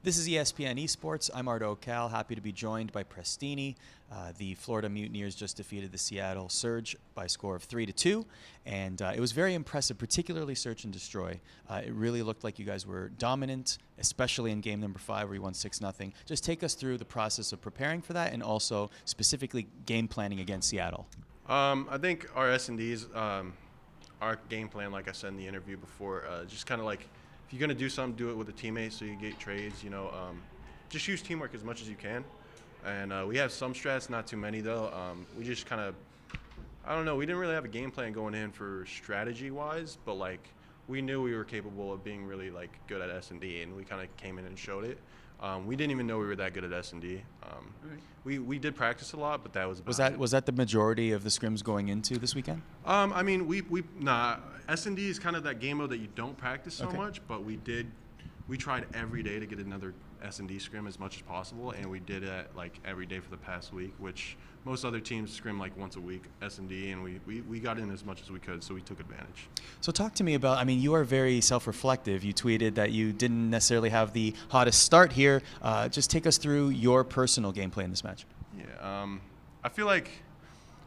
This is ESPN ESPORTS. I'm Arda Ocal, happy to be joined by Prestinni. The Florida Mutineers just defeated the Seattle Surge by a score of 3-2, and it was very impressive, particularly search and destroy. It really looked like you guys were dominant, especially in game number 5 where you won 6-0. Just take us through the process of preparing for that and also specifically game planning against Seattle. I think our S&Ds, our game plan, like I said in the interview before, just kind of like, if you're going to do something, do it with a teammate so you get trades, just use teamwork as much as you can. And we have some strats, not too many though. We just kind of, I don't know, we didn't really have a game plan going in for strategy-wise, but like we knew we were capable of being really like good at S&D, and we kind of came in and showed it. We didn't even know we were that good at S&D. We did practice a lot, but that was about it. Was that the majority of the scrims going into this weekend? I mean, S&D is kind of that game mode that you don't practice so much, but we tried every day to get another S&D scrim as much as possible, and we did it like every day for the past week, which most other teams scrim like once a week, S&D, and we got in as much as we could, so we took advantage. So talk to me about, I mean, you are very self-reflective. You tweeted that you didn't necessarily have the hottest start here. Just take us through your personal gameplay in this match. Yeah, I feel like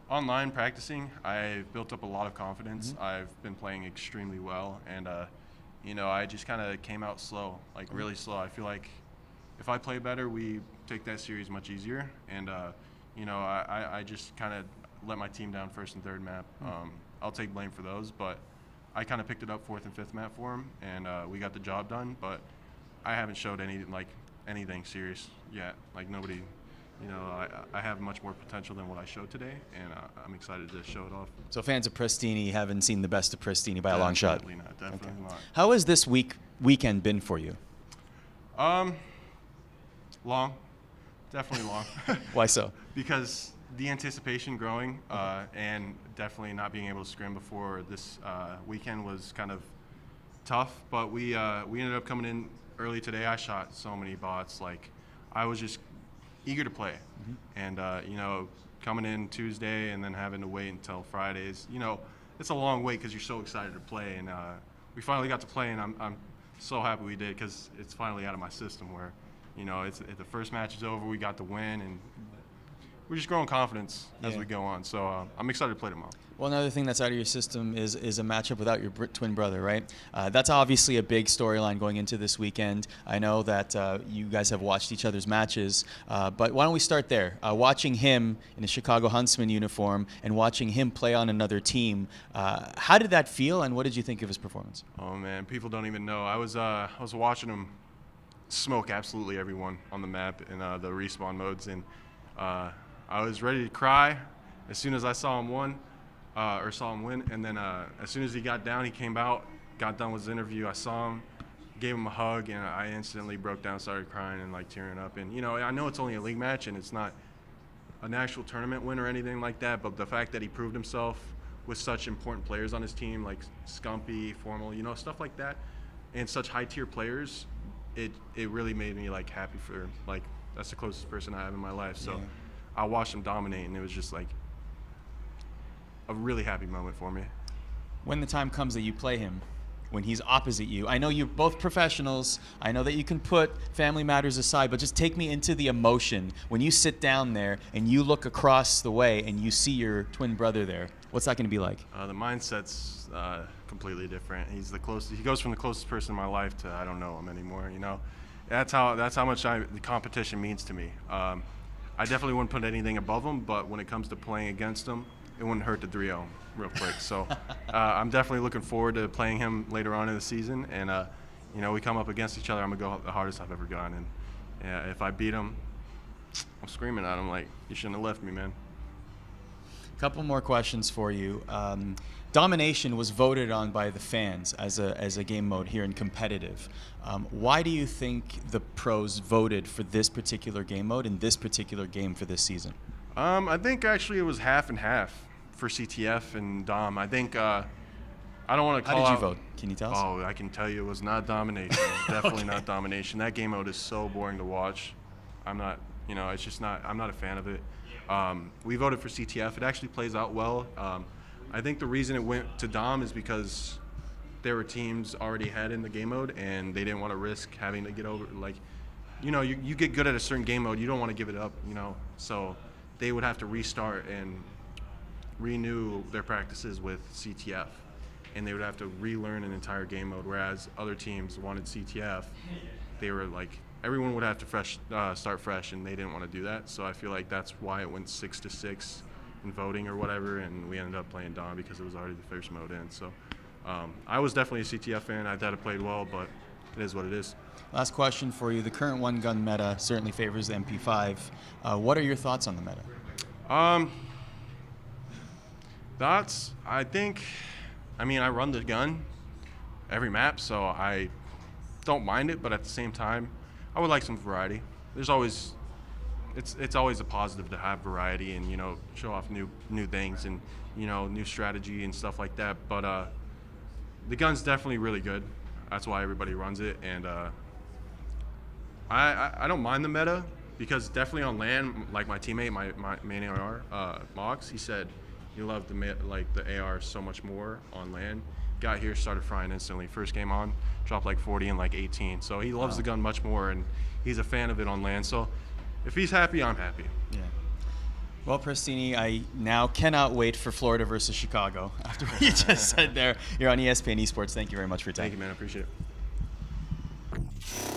online practicing, I've built up a lot of confidence. I've been playing extremely well, and I just kind of came out slow, like really slow. I feel like if I play better, we take that series much easier, and I just kind of let my team down first and third map. I'll take blame for those, but I kind of picked it up fourth and fifth map for them, and we got the job done. But I haven't showed anything serious yet. Like nobody, I have much more potential than what I showed today, and I'm excited to show it off. So fans of Prestinni haven't seen the best of Prestinni by a long shot. Definitely not. How has this weekend been for you? Long, definitely long. Why so? Because the anticipation growing, and definitely not being able to scrim before this weekend was kind of tough. But we ended up coming in early today. I shot so many bots. Like I was just eager to play, and coming in Tuesday and then having to wait until Fridays. It's a long wait because you're so excited to play, and we finally got to play, and I'm so happy we did because it's finally out of my system where. The first match is over. We got the win, and we're just growing confidence as we go on. So I'm excited to play tomorrow. Well, another thing that's out of your system is a matchup without your twin brother, right? That's obviously a big storyline going into this weekend. I know that you guys have watched each other's matches, but why don't we start there? Watching him in a Chicago Huntsmen uniform and watching him play on another team, how did that feel, and what did you think of his performance? Oh man, people don't even know. I was watching him smoke absolutely everyone on the map in the respawn modes, and I was ready to cry as soon as I saw him win, and then as soon as he got down, he came out, got done with his interview. I saw him, gave him a hug, and I instantly broke down, started crying and like tearing up. And I know it's only a league match and it's not an actual tournament win or anything like that, but the fact that he proved himself with such important players on his team like Scumpy, Formal, stuff like that, and such high tier players. It really made me like happy for like that's the closest person I have in my life. So I watched him dominate, and it was just like a really happy moment for me. When the time comes that you play him, when he's opposite you, I know you're both professionals. I know that you can put family matters aside, but just take me into the emotion when you sit down there and you look across the way and you see your twin brother there. What's that going to be like? The mindset's completely different. He's the closest. He goes from the closest person in my life to I don't know him anymore. That's how much the competition means to me. I definitely wouldn't put anything above him, but when it comes to playing against him, it wouldn't hurt to 3-0 real quick. So I'm definitely looking forward to playing him later on in the season. And we come up against each other. I'm gonna go the hardest I've ever gone. And if I beat him, I'm screaming at him like, "You shouldn't have left me, man." Couple more questions for you. Domination was voted on by the fans as a game mode here in competitive. Why do you think the pros voted for this particular game mode in this particular game for this season? I think actually it was half and half for CTF and Dom. I think I don't want to call out. How did you vote? Can you tell us? Oh, I can tell you it was not Domination. Definitely not Domination. That game mode is so boring to watch. I'm not, it's just not. I'm not a fan of it. We voted for CTF. It actually plays out well. I think the reason it went to Dom is because there were teams already ahead in the game mode, and they didn't want to risk having to get over. Like, you get good at a certain game mode, you don't want to give it up, so they would have to restart and renew their practices with CTF, and they would have to relearn an entire game mode, whereas other teams wanted CTF. They were like, everyone would have to start fresh, and they didn't want to do that. So I feel like that's why it went 6-6 in voting or whatever, and we ended up playing Dom because it was already the first mode in. So I was definitely a CTF fan. I thought it played well, but it is what it is. Last question for you. The current one-gun meta certainly favors the MP5. What are your thoughts on the meta? I run the gun every map, so I don't mind it, but at the same time, I would like some variety. It's always a positive to have variety and, show off new things and, new strategy and stuff like that. But the gun's definitely really good. That's why everybody runs it, and I don't mind the meta because definitely on LAN, like my teammate, my main AR, Mox, he said he loved the AR so much more on LAN. Got here, started frying instantly. First game on, dropped like 40 and like 18. So he loves the gun much more, and he's a fan of it on LAN. So if he's happy, I'm happy. Yeah. Well, Prestinni, I now cannot wait for Florida versus Chicago after what you just said there. You're on ESPN Esports. Thank you very much for your time. Thank you, man. I appreciate it.